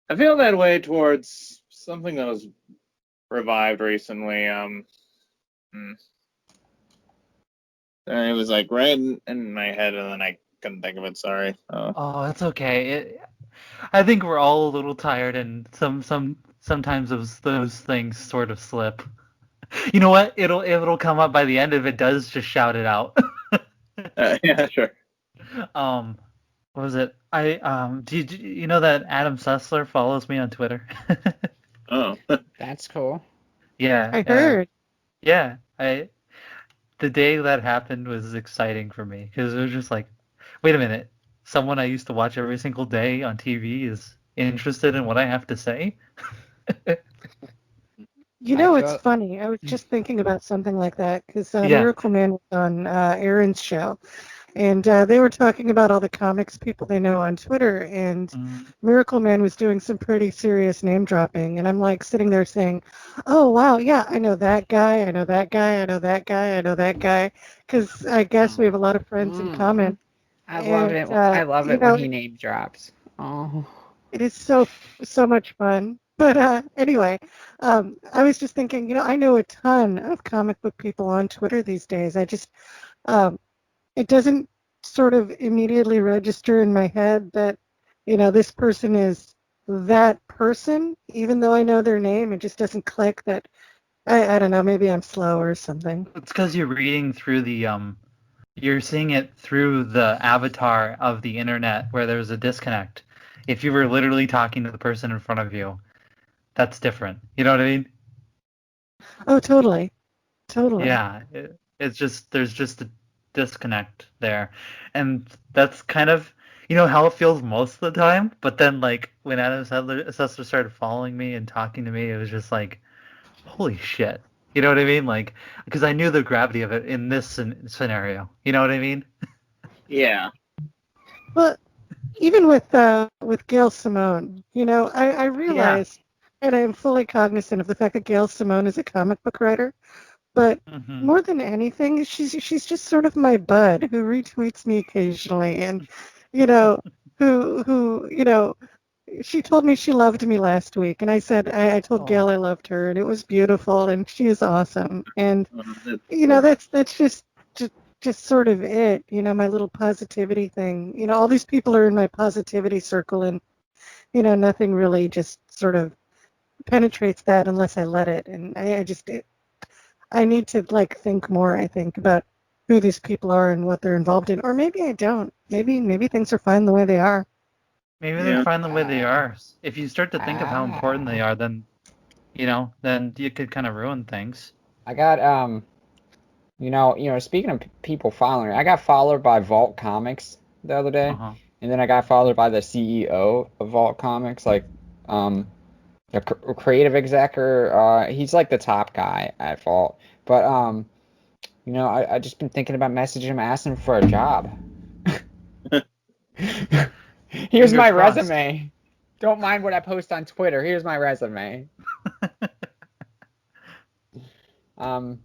I feel that way towards something that was revived recently. Hmm. It was like right in my head, and then I couldn't think of it. Sorry. Oh, that's okay. I think we're all a little tired, and sometimes those things sort of slip. You know what? It'll come up by the end. If it does, just shout it out. Yeah, sure. Um, what was it? Do you know that Adam Sessler follows me on Twitter? Oh. That's cool. Yeah, I heard. yeah. The day that happened was exciting for me because it was just like, wait a minute, someone I used to watch every single day on TV is interested in what I have to say. You I know, it's feel funny. I was just thinking about something like that because Yeah. Miracle Man was on Aaron's show, and they were talking about all the comics people they know on Twitter, and Mm. Miracle Man was doing some pretty serious name dropping, and I'm like sitting there saying, "Oh wow, yeah, I know that guy, I know that guy, I know that guy, I know that guy," because I guess we have a lot of friends in common, I love and it. I love you it when know, he name drops. Oh. it is so much fun. But anyway, I was just thinking, I know a ton of comic book people on Twitter these days. Um, it doesn't sort of immediately register in my head that, this person is that person, even though I know their name. It just doesn't click that. I don't know. Maybe I'm slow or something. It's because you're reading through you're seeing it through the avatar of the internet where there's a disconnect. If you were literally talking to the person in front of you, that's different. You know what I mean? Oh, totally. Totally. Yeah, it's just there's just a disconnect there, and that's kind of how it feels most of the time. But then like when Assessor started following me and talking to me, it was just like, holy shit. You know what I mean? Like because I knew the gravity of it in this scenario. You know what I mean? Yeah. Well, even with Gail Simone, I Yeah. realize, and I'm fully cognizant of the fact that Gail Simone is a comic book writer, but Hmm. more than anything, she's just sort of my bud who retweets me occasionally, and you know, who she told me she loved me last week, and I said I told Oh, Gail I loved her, and it was beautiful, and she is awesome, and That's cool. that's just just sort of it, my little positivity thing. All these people are in my positivity circle, and nothing really just sort of penetrates that unless I let it, and I need to like think more, I think, about who these people are and what they're involved in. Or maybe I don't. Maybe things are fine the way they are. maybe they're Yeah. fine the way they are. If you start to think of how important they Ah, are, then you could kind of ruin things. I got speaking of people following, I got followed by Vault Comics the other day, Uh-huh. and then I got followed by the CEO of Vault Comics, like the creative exec, or he's like the top guy at Vault. But I just been thinking about messaging him, asking him for a job. Here's Fingers my crossed. resume. Don't mind what I post on Twitter. Here's my resume. Um,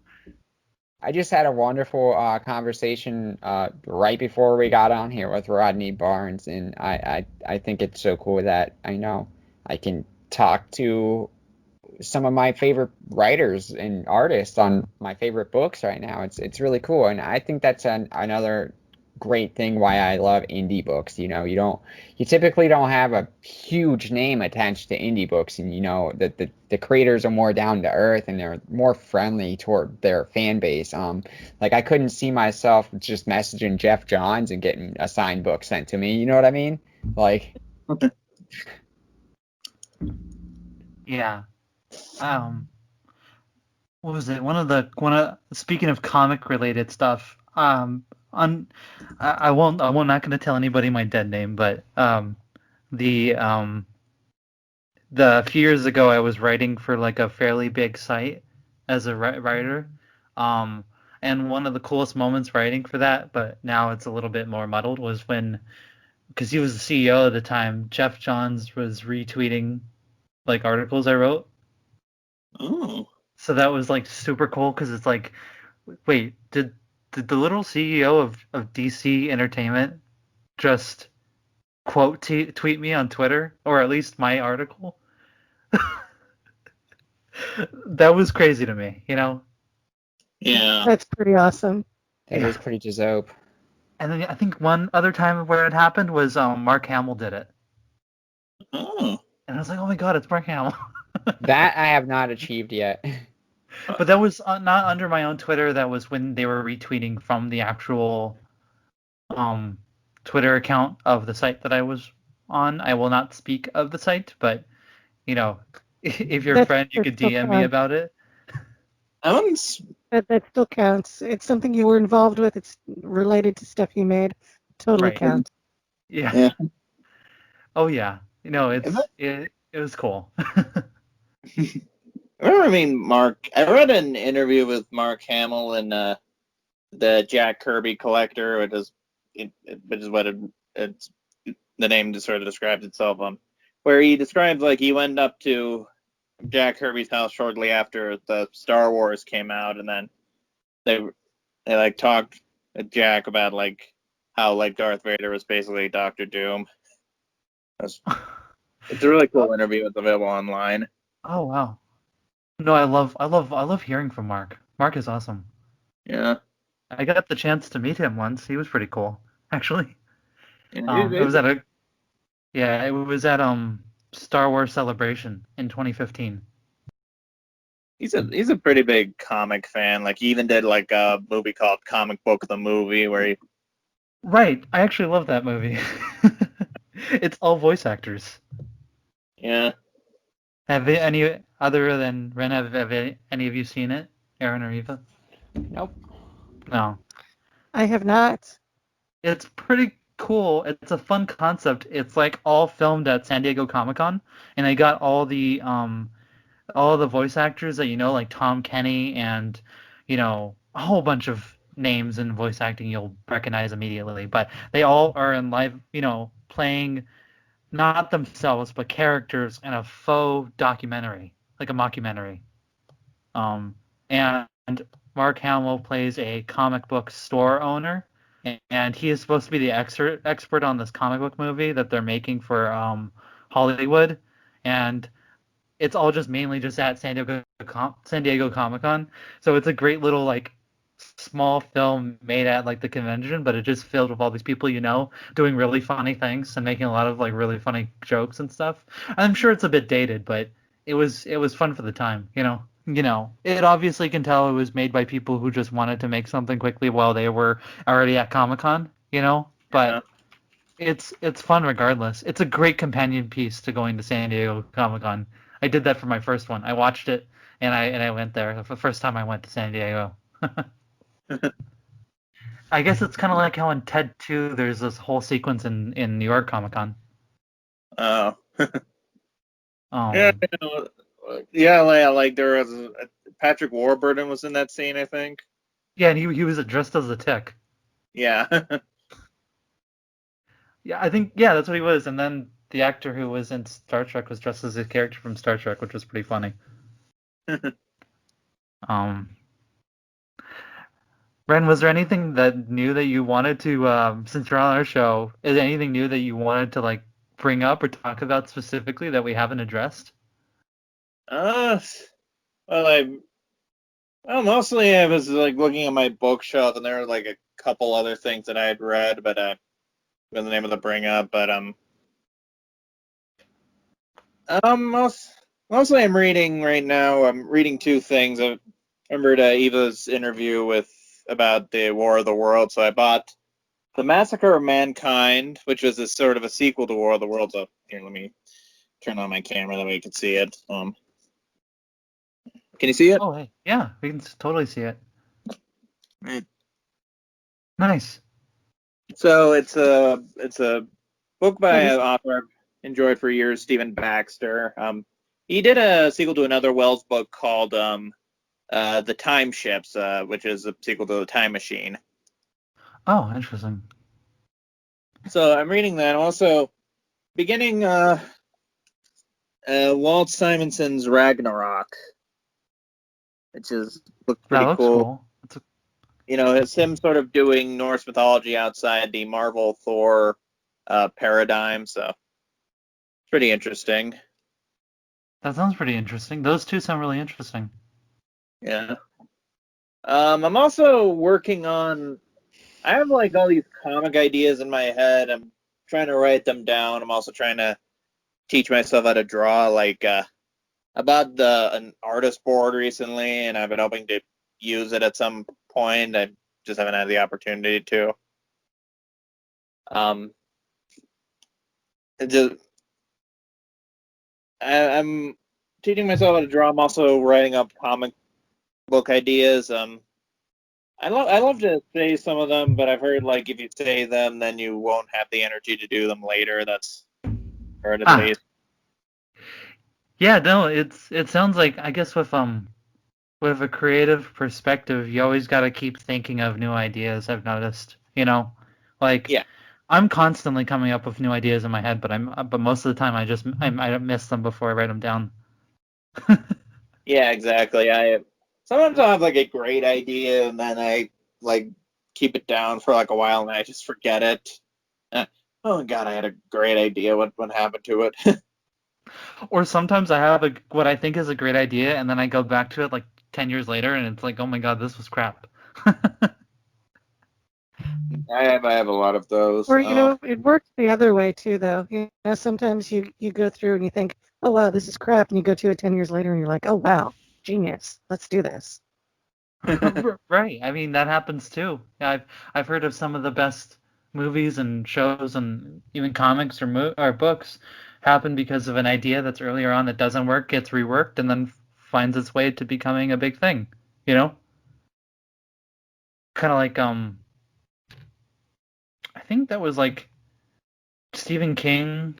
I just had a wonderful conversation right before we got on here with Rodney Barnes, and I think it's so cool that I know I can talk to some of my favorite writers and artists on my favorite books right now. It's really cool, and I think that's another great thing why I love indie books. You typically don't have a huge name attached to indie books, and the creators are more down to earth and they're more friendly toward their fan base. Like I couldn't see myself just messaging Jeff Johns and getting a signed book sent to me. You know what I mean? Like, Yeah. Um, what was it? One of speaking of comic related stuff. On I won't not gonna tell anybody my dead name, but the the few years ago I was writing for like a fairly big site as a writer. Um, and one of the coolest moments writing for that, but now it's a little bit more muddled, was when because he was the CEO at the time, Jeff Johns was retweeting like articles I wrote. Oh. So that was like super cool because it's like, wait, did the little CEO of DC Entertainment just quote tweet me on Twitter, or at least my article? That was crazy to me. Yeah. That's pretty awesome. that Yeah. is pretty dope. And then I think one other time where it happened was Mark Hamill did it, Oh. and I was like, oh my god, it's Mark Hamill. That I have not achieved yet. But that was not under my own Twitter. That was when they were retweeting from the actual um, Twitter account of the site that I was on. I will not speak of the site, but you know, if you're a That friend, you that could still DM me counts. about it. That one's That still counts. It's something you were involved with. It's related to stuff you made. Totally Right. counts. Yeah. yeah. Oh yeah. If I, It was cool. I remember Mark. I read an interview with Mark Hamill in the Jack Kirby Collector, which is what it's the name just sort of describes itself on, where he describes like he went up to Jack Kirby's house shortly after the Star Wars came out, and then they they like talked with Jack about like how like Darth Vader was basically Doctor Doom. It's it's a really Oh, cool interview. It's available online. oh wow. No, I love hearing from Mark. Mark is awesome. Yeah, I got the chance to meet him once. He was pretty cool, actually. yeah, It was it was at Star Wars Celebration in 2015. he's a pretty big comic fan. Like he even did like a movie called Comic Book the Movie, where he Right. I actually love that movie. It's all voice actors. yeah. Have any other than Ren? Have any of you seen it, Aaron or Eva? Nope. No. I have not. It's pretty cool. It's a fun concept. It's like all filmed at San Diego Comic-Con, and they got all the voice actors that you know, like Tom Kenny and a whole bunch of names in voice acting you'll recognize immediately. But they all are in live, playing not themselves but characters in a faux documentary, like a mockumentary. And Mark Hamill plays a comic book store owner, and he is supposed to be the expert on this comic book movie that they're making for Hollywood, and it's all just mainly just at San Diego Comic Con. So it's a great little like small film made at like the convention, but it just filled with all these people doing really funny things and making a lot of like really funny jokes and stuff. I'm sure it's a bit dated, but it was fun for the time. It obviously can tell it was made by people who just wanted to make something quickly while they were already at Comic Con. Yeah. But it's fun regardless. It's a great companion piece to going to San Diego Comic Con. I did that for my first one. I watched it and I went there the first time I went to San Diego. I guess it's kind of like how in Ted 2 there's this whole sequence in New York Comic Con. Oh. Yeah. Um, Yeah. Like there was Patrick Warburton was in that scene, I think. yeah, and he was dressed as a Tick. Yeah. Yeah, I think that's what he was. And then the actor who was in Star Trek was dressed as a character from Star Trek, which was pretty funny. Um, Ren, was there anything that new that you wanted to, since you're on our show, is there anything new that you wanted to like bring up or talk about specifically that we haven't addressed? uh, well, mostly I was like looking at my bookshelf, and there were like a couple other things that I had read, but with the name of the bring up, but mostly I'm reading right now. I'm reading two things. I remembered Eva's interview with about the War of the Worlds, so I bought The Massacre of Mankind, which was a sort of a sequel to War of the Worlds. So here, let me turn on my camera that way you can see it. Can you see it? Oh, hey, yeah, we can totally see it. Right. Nice. So it's a book by Nice. an author I've enjoyed for years, Stephen Baxter. He did a sequel to another Wells book called The Time Ships, which is a sequel to The Time Machine. Oh, interesting. So I'm reading that. I'm also beginning Walt Simonson's Ragnarok, which looks That pretty looks cool. cool. It's him sort of doing Norse mythology outside the Marvel Thor paradigm. So pretty interesting. That sounds pretty interesting. Those two sound really interesting. Yeah. I'm also working on. I have like all these comic ideas in my head. I'm trying to write them down. I'm also trying to teach myself how to draw. Like I bought an artist board recently, and I've been hoping to use it at some point. I just haven't had the opportunity to. Um, it just I'm teaching myself how to draw. I'm also writing up comic book ideas. I love to say some of them, but I've heard like if you say them, then you won't have the energy to do them later. That's heard at Ah, least. yeah, no, it sounds like I guess with a creative perspective, you always got to keep thinking of new ideas. I've noticed, like Yeah, I'm constantly coming up with new ideas in my head, but most of the time I miss them before I write them down. yeah, exactly. I sometimes I'll have like a great idea, and then I like keep it down for like a while, and I just forget it. Oh God, I had a great idea. What happened to it? Or sometimes I have what I think is a great idea, and then I go back to it like 10 years later, and it's like, oh my God, this was crap. I have a lot of those. Or, it works the other way too, though. Sometimes you go through and you think, oh, wow, this is crap. And you go to it 10 years later and you're like, oh, wow, genius. Let's do this. Right. I mean, that happens too. Yeah, I've heard of some of the best movies and shows and even comics or books happen because of an idea that's earlier on that doesn't work, gets reworked, and then finds its way to becoming a big thing. You know? kind of like I think that was like Stephen King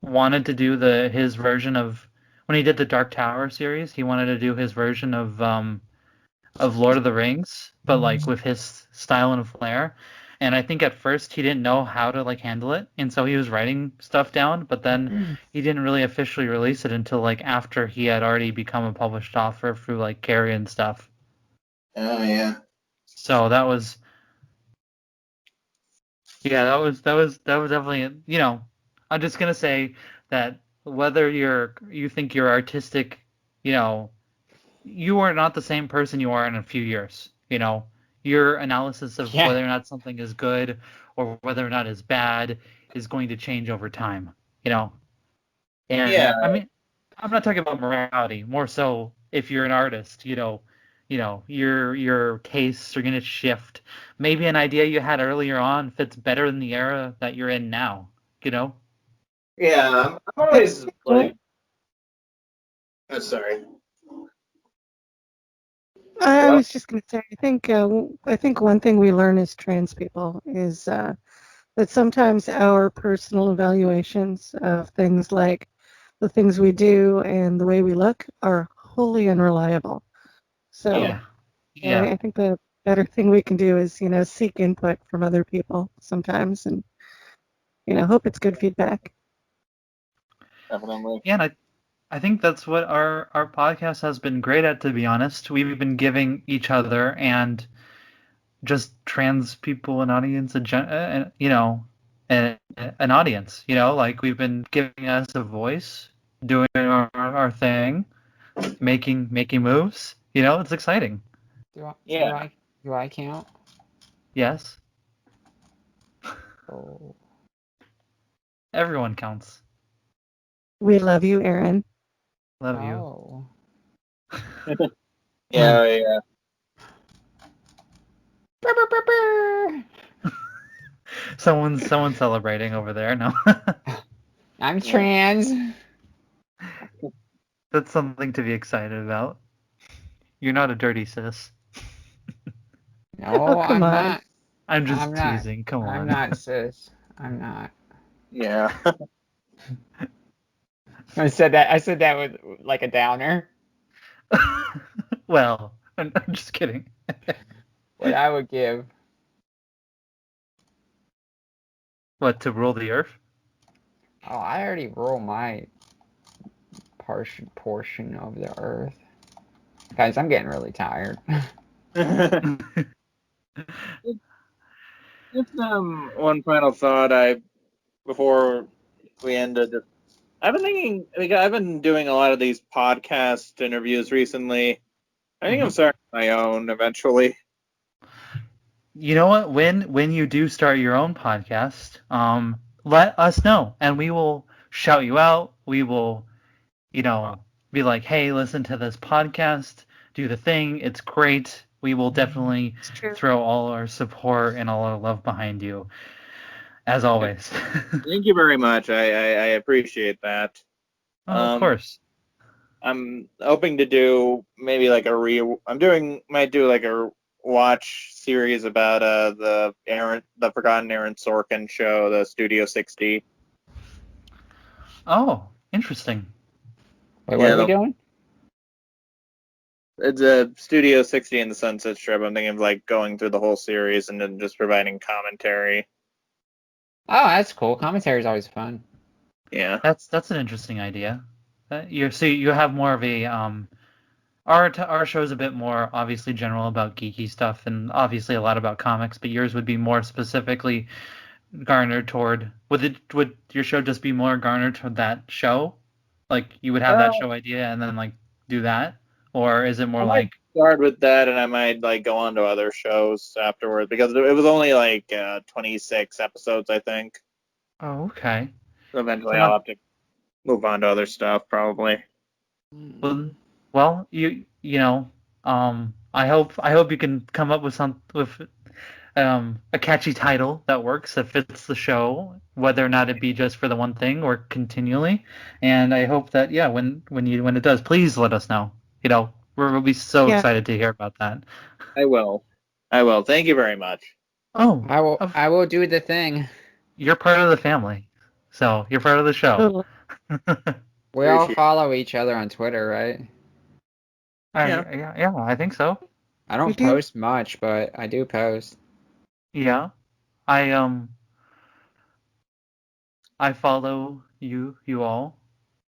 wanted to do his version of when he did the Dark Tower series. He wanted to do his version of Lord of the Rings, but like with his style and flair. And I think at first he didn't know how to like handle it, and so he was writing stuff down, but then he didn't really officially release it until like after he had already become a published author through like Carrie and stuff. Oh yeah. So that was that was definitely, you know, I'm just gonna say that whether you think you're artistic, you know, you are not the same person you are in a few years. You know, your analysis of Yeah. whether or not something is good or whether or not it's bad is going to change over time. You know, and Yeah. I mean, I'm not talking about morality. More so, if you're an artist, your tastes are going to shift. Maybe an idea you had earlier on fits better in the era that you're in now. You know. Yeah. I'm always like. Oh, sorry. I What? was just going to say, I think one thing we learn as trans people is that sometimes our personal evaluations of things like the things we do and the way we look are wholly unreliable. So Oh Yeah. yeah. I think the better thing we can do is, seek input from other people sometimes and, hope it's good feedback. Definitely. Yeah, and I think that's what our podcast has been great at, to be honest. We've been giving each other and just trans people an audience, an audience, like we've been giving us a voice, doing our thing, making moves. It's exciting. Do I do Yeah. I do I count? Yes, Oh. everyone counts. We love you, Aaron. Love you. Oh. Yeah. Yeah. Brr, brr, brr, brr. Someone's celebrating over there. No, I'm trans. that's something to be excited about. You're not a dirty sis. Oh, No, come I'm on. not. I'm just I'm not. teasing. Come I'm on. not, sis. I'm not. Yeah. I said that with like a downer. Well, I'm just kidding. What I would give. What, to rule the earth? Oh, I already roll my portion of the earth. Guys, I'm getting really tired. Just one final thought. Before we ended. I've been thinking. Like, I've been doing a lot of these podcast interviews recently. I think I'm Mhm. starting my own eventually. You know what? When you do start your own podcast, let us know, and we will shout you out. We will, be like, hey, listen to this podcast, do the thing. It's great. We will definitely It's true. throw all our support and all our love behind you, as always. Thank you very much. I appreciate that. Oh, of Um, course. I'm hoping to do maybe like might do like a watch series about the Forgotten Aaron Sorkin show, the Studio 60. Oh, interesting. Wait, what Yeah, are we doing? it's a Studio 60 in the Sunset Strip. I'm thinking of like going through the whole series and then just providing commentary. Oh, that's cool. Commentary is always fun. Yeah. That's an interesting idea. You have more of a our show is a bit more obviously general about geeky stuff and obviously a lot about comics, but yours would be more specifically garnered toward would your show just be more garnered toward that show? Like you would have that Well, show idea and then like do that? Or is it more I might like start with that, and I might like go on to other shows afterwards because it was only like 26 episodes, I think. oh, okay. So eventually, So I'll not have to move on to other stuff, probably. well, well I hope you can come up with a catchy title that works that fits the show, whether or not it be just for the one thing or continually. And I hope that yeah, when it does, please let us know. We'll be so Yeah. excited to hear about that. I will. I will. Thank you very much. Oh, I will do the thing. you're part of the family, so you're part of the show. Totally. We all Appreciate it. follow each other on Twitter, right? Yeah, I think so. I We don't do. post much, but I do post. Yeah, I I follow you all.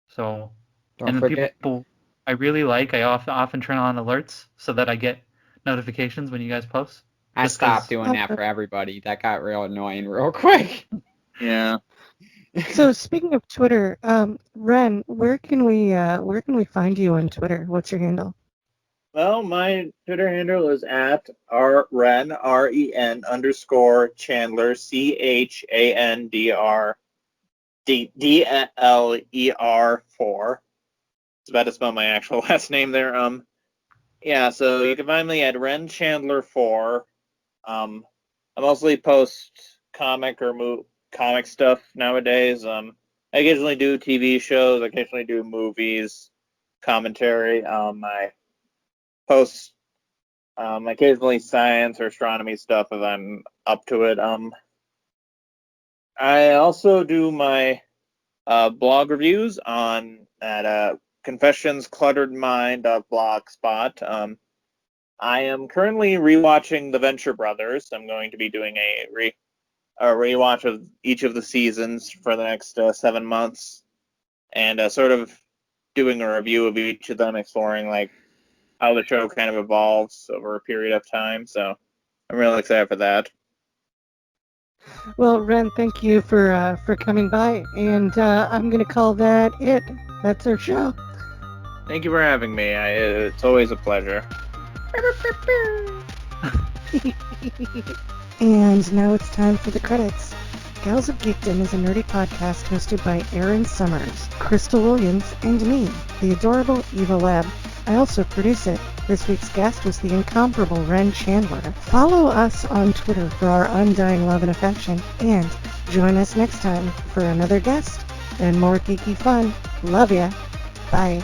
So, Don't and the forget. people I really like, I often turn on alerts so that I get notifications when you guys post. I Just stopped 'cause, doing that for everybody. That got real annoying real quick. Yeah. So speaking of Twitter, Ren, where can we find you on Twitter? What's your handle? Well, my Twitter handle is at rren _Chandler CHANDRDLER4. It's about to spell my actual last name there. Yeah, so you can find me at Ren Chandler 4. I mostly post comic stuff nowadays. I occasionally do TV shows, I occasionally do movies, commentary. I post occasionally science or astronomy stuff if I'm up to it. I also do my blog reviews on at Confessions Cluttered Mind blogspot. I am currently rewatching The Venture Brothers. I'm going to be doing a rewatch of each of the seasons for the next 7 months, and sort of doing a review of each of them, exploring like how the show kind of evolves over a period of time. So I'm really excited for that. Well, Ren, thank you for coming by, and I'm gonna call that it. That's our show. Thank you for having me. It's always a pleasure. And now it's time for the credits. Gals of Geekdom is a nerdy podcast hosted by Aaron Summers, Crystal Williams, and me, the adorable Eva Webb. I also produce it. This week's guest was the incomparable Ren Chandler. Follow us on Twitter for our undying love and affection, and join us next time for another guest and more geeky fun. Love ya. Bye.